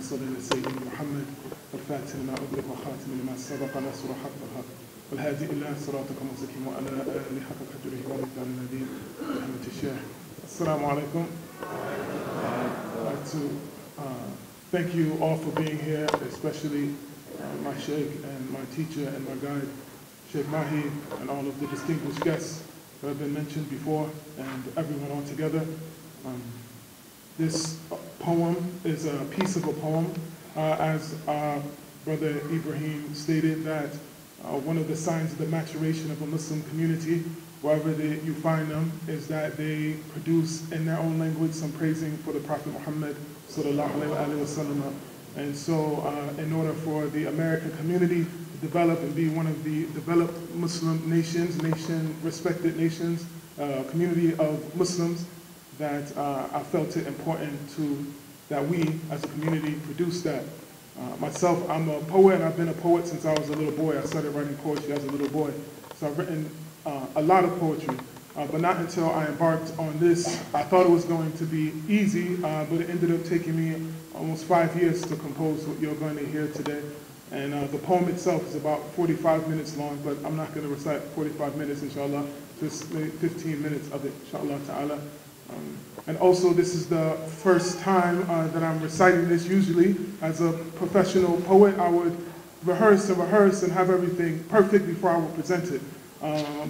صل على سيدنا محمد الفاتح لما أغلق وخاتم لما سبق نصر حقها والهادي إلى صراطك المستقيم وعلى آله حق قدره ومقداره العظيم رحمة الشيخ. Assalamu alaikum. I'd like to thank you all for being here, especially my sheikh and my teacher and my guide, Sheikh Mahi, and all of the distinguished guests that have been mentioned before, and everyone all together. This poem is a piece of a poem, as Brother Ibrahim stated, that one of the signs of the maturation of a Muslim community, wherever you find them, is that they produce in their own language some praising for the Prophet Muhammad sallallahu alaihi wasallam. And so in order for the American community to develop and be one of the developed Muslim nations, respected nations, community of Muslims, that I felt it important that we as a community produce that. Myself, I'm a poet, and I've been a poet since I was a little boy. I started writing poetry as a little boy. So I've written a lot of poetry, but not until I embarked on this. I thought it was going to be easy, but it ended up taking me almost 5 years to compose what you're going to hear today. And the poem itself is about 45 minutes long, but I'm not going to recite 45 minutes, inshallah, just maybe 15 minutes of it, inshallah ta'ala. And also, this is the first time that I'm reciting this. Usually, as a professional poet, I would rehearse and have everything perfect before I would present it.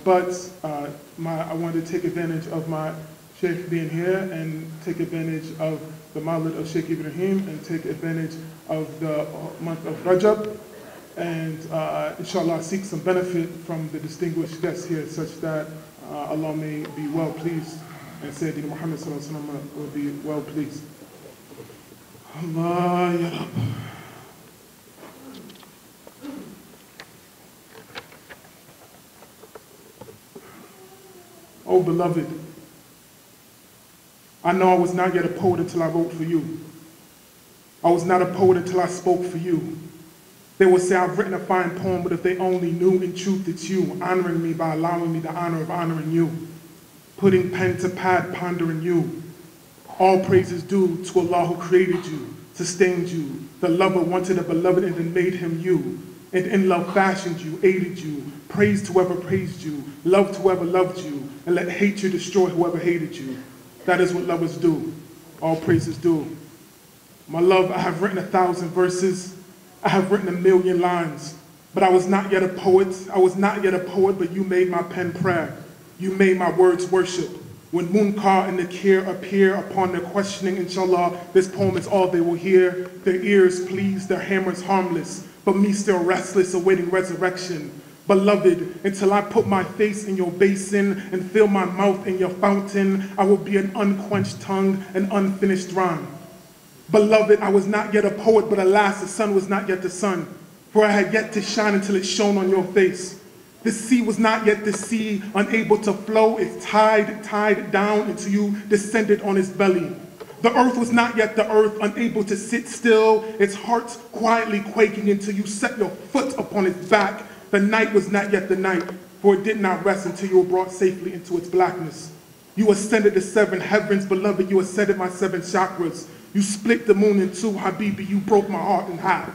But I wanted to take advantage of my Sheikh being here and take advantage of the Mawlid of Sheikh Ibrahim and take advantage of the month of Rajab and inshallah seek some benefit from the distinguished guests here such that Allah may be well pleased and Sayyidina Muhammad sallallahu alaihi wasallam will be well pleased. Allah ya Rab. Oh beloved, I know I was not yet a poet until I wrote for you. I was not a poet until I spoke for you. They will say I've written a fine poem, but if they only knew in truth it's you, honoring me by allowing me the honor of honoring you. Putting pen to pad, pondering you. All praises due to Allah who created you, sustained you. The lover wanted a beloved and then made him you. And in love fashioned you, aided you, praised whoever praised you, loved whoever loved you, and let hatred destroy whoever hated you. That is what lovers do. All praises due. My love, I have written 1,000 verses. I have written 1,000,000 lines. But I was not yet a poet. I was not yet a poet, but you made my pen prayer. You made my words worship. When Munkar and Nakir appear upon their questioning, inshallah, this poem is all they will hear. Their ears pleased, their hammers harmless, but me still restless, awaiting resurrection. Beloved, until I put my face in your basin and fill my mouth in your fountain, I will be an unquenched tongue, an unfinished rhyme. Beloved, I was not yet a poet, but alas, the sun was not yet the sun, for I had yet to shine until it shone on your face. The sea was not yet the sea, unable to flow, its tide tied down until you descended on its belly. The earth was not yet the earth, unable to sit still, its heart quietly quaking until you set your foot upon its back. The night was not yet the night, for it did not rest until you were brought safely into its blackness. You ascended the 7 heavens, beloved, you ascended my 7 chakras. You split the moon in 2, Habibi, you broke my heart in half.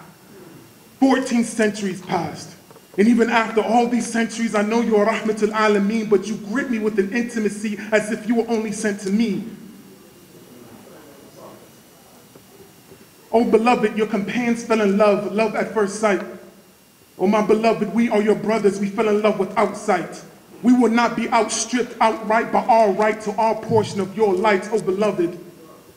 14 centuries passed. And even after all these centuries, I know you are Rahmatul Alameen, but you grip me with an intimacy as if you were only sent to me. Oh beloved, your companions fell in love, love at first sight. Oh my beloved, we are your brothers, we fell in love without sight. We will not be outstripped outright by our right to our portion of your light, oh beloved.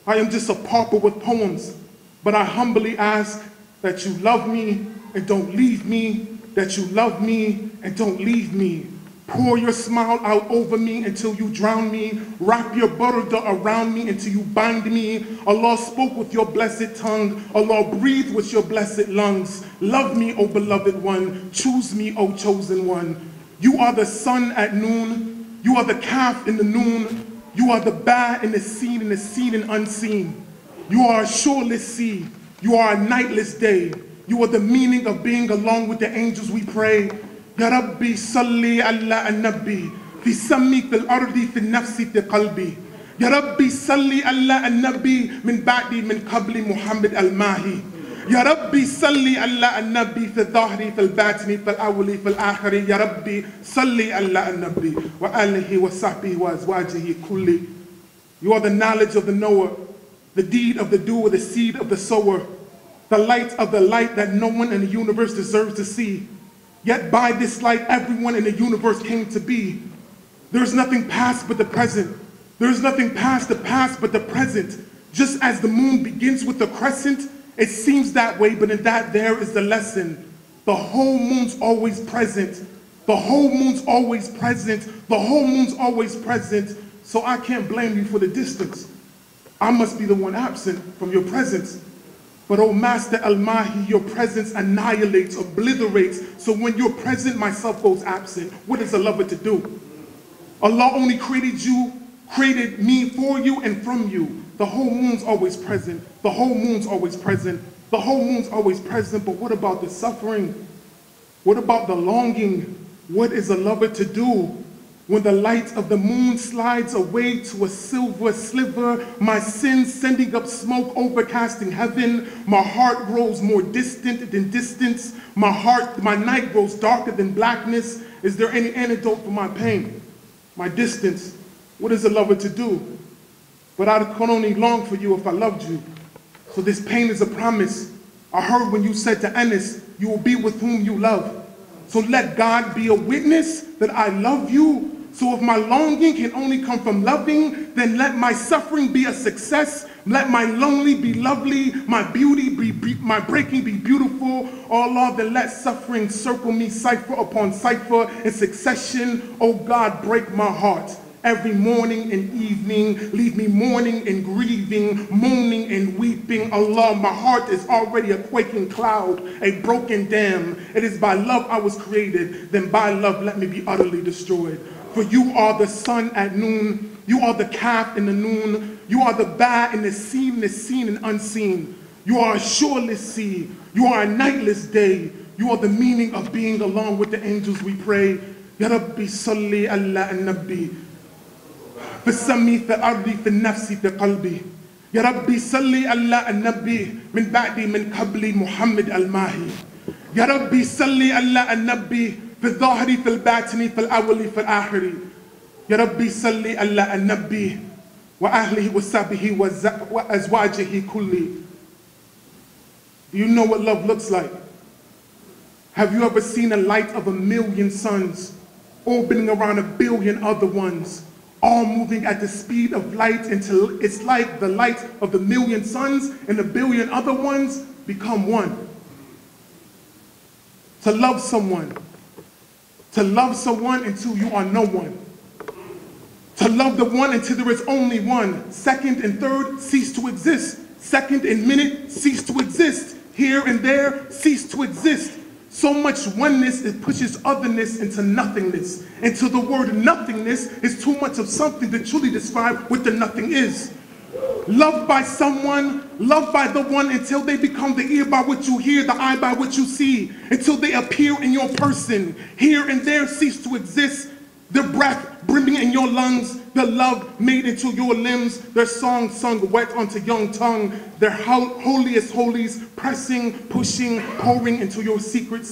I am just a pauper with poems, but I humbly ask that you love me and don't leave me, that you love me and don't leave me. Pour your smile out over me until you drown me. Wrap your burda around me until you bind me. Allah spoke with your blessed tongue. Allah breathed with your blessed lungs. Love me, O beloved one. Choose me, O chosen one. You are the sun at noon. You are the calf in the noon. You are the ba in the seen and unseen. You are a shoreless sea. You are a nightless day. You are the meaning of being along with the angels we pray. Ya Rabbi salli ala an-nabi fi sammi fil ardi fi nafsi fi qalbi. Ya Rabbi salli ala al-Nabi min ba'di min qabli Muhammad al-Mahi. Ya Rabbi salli ala al-Nabi fi al-Dhahri, fi al-Batni, fi al-Awli, fi al-Akhiri. Ya Rabbi salli ala al-Nabi wa alihi wa sahbihi wa azwajihi kulli. You are the knowledge of the knower, the deed of the doer, the seed of the sower, the light of the light that no one in the universe deserves to see. Yet by this light, everyone in the universe came to be. There is nothing past but the present. There is nothing past the past but the present. Just as the moon begins with the crescent, it seems that way, but in that there is the lesson. The whole moon's always present. The whole moon's always present. The whole moon's always present. So I can't blame you for the distance. I must be the one absent from your presence. But oh Master Al-Mahi, your presence annihilates, obliterates. So when you're present, myself goes absent. What is a lover to do? Allah only created you, created me for you and from you. The whole moon's always present. The whole moon's always present. The whole moon's always present. But what about the suffering? What about the longing? What is a lover to do? When the light of the moon slides away to a silver sliver, my sins sending up smoke overcasting heaven, my heart grows more distant than distance, my night grows darker than blackness. Is there any antidote for my pain? My distance, what is a lover to do? But I could only long for you if I loved you. So this pain is a promise. I heard when you said to Anas, you will be with whom you love. So let God be a witness that I love you. So if my longing can only come from loving, then let my suffering be a success. Let my lonely be lovely, my beauty be my breaking be beautiful. Oh Lord, then let suffering circle me cipher upon cipher in succession. Oh God, break my heart. Every morning and evening, leave me mourning and grieving, moaning and weeping. Allah, my heart is already a quaking cloud, a broken dam. It is by love I was created, then by love let me be utterly destroyed. For you are the sun at noon, you are the calf in the noon, you are the ba in the seen and unseen. You are a shoreless sea, you are a nightless day, you are the meaning of being along with the angels we pray. Ya Rabbi salli ala al-Nabi. في السمي في الأرض في النفس في قلبي يا ربي صلي على النبي من بعد من قبل محمد الماهي يا ربي صلي على النبي في الظاهر في الباطن في الأول في الآخر يا ربي صلي على النبي وأهله وصحبه وأزواجه كله. Do you know what love looks like? Have you ever seen a light of 1,000,000 suns orbiting around 1,000,000,000 other ones, all moving at the speed of light until it's like the light of the 1,000,000 suns and 1,000,000,000 other ones become one? To love someone until you are no one. To love the one until there is only one. Second and third cease to exist. Second and minute cease to exist. Here and there cease to exist. So much oneness, it pushes otherness into nothingness. Until the word nothingness is too much of something to truly describe what the nothing is. Loved by someone, loved by the one until they become the ear by what you hear, the eye by what you see, until they appear in your person. Here and there cease to exist. Their breath brimming in your lungs, their love made into your limbs, their song sung wet onto young tongue, their holiest holies pressing, pushing, pouring into your secret,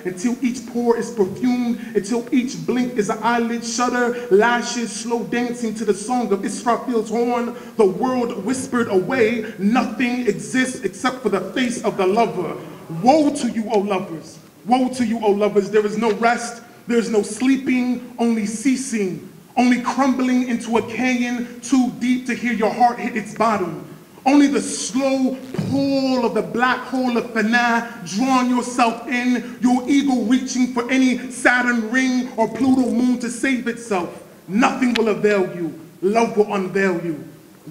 until each pore is perfumed, until each blink is an eyelid shudder, lashes slow dancing to the song of Israfil's horn. The world whispered away, nothing exists except for the face of the lover. Woe to you, O lovers! Woe to you, O lovers! There is no rest. There's no sleeping, only ceasing, only crumbling into a canyon too deep to hear your heart hit its bottom. Only the slow pull of the black hole of Fana drawing yourself in, your ego reaching for any Saturn ring or Pluto moon to save itself. Nothing will avail you. Love will unveil you.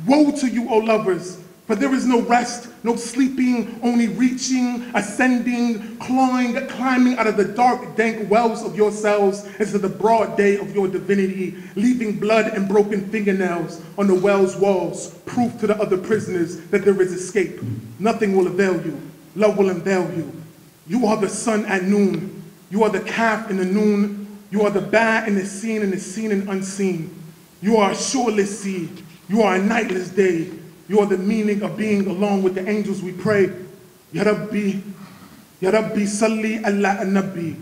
Woe to you, O lovers! For there is no rest, no sleeping, only reaching, ascending, clawing, climbing out of the dark, dank wells of yourselves into the broad day of your divinity, leaving blood and broken fingernails on the well's walls, proof to the other prisoners that there is escape. Nothing will avail you. Love will unveil you. You are the sun at noon. You are the calf in the noon. You are the ba in the seen and unseen. You are a shoreless sea. You are a nightless day. You are the meaning of being alone with the angels we pray. Ya Rabbi, Salli ala Nabi.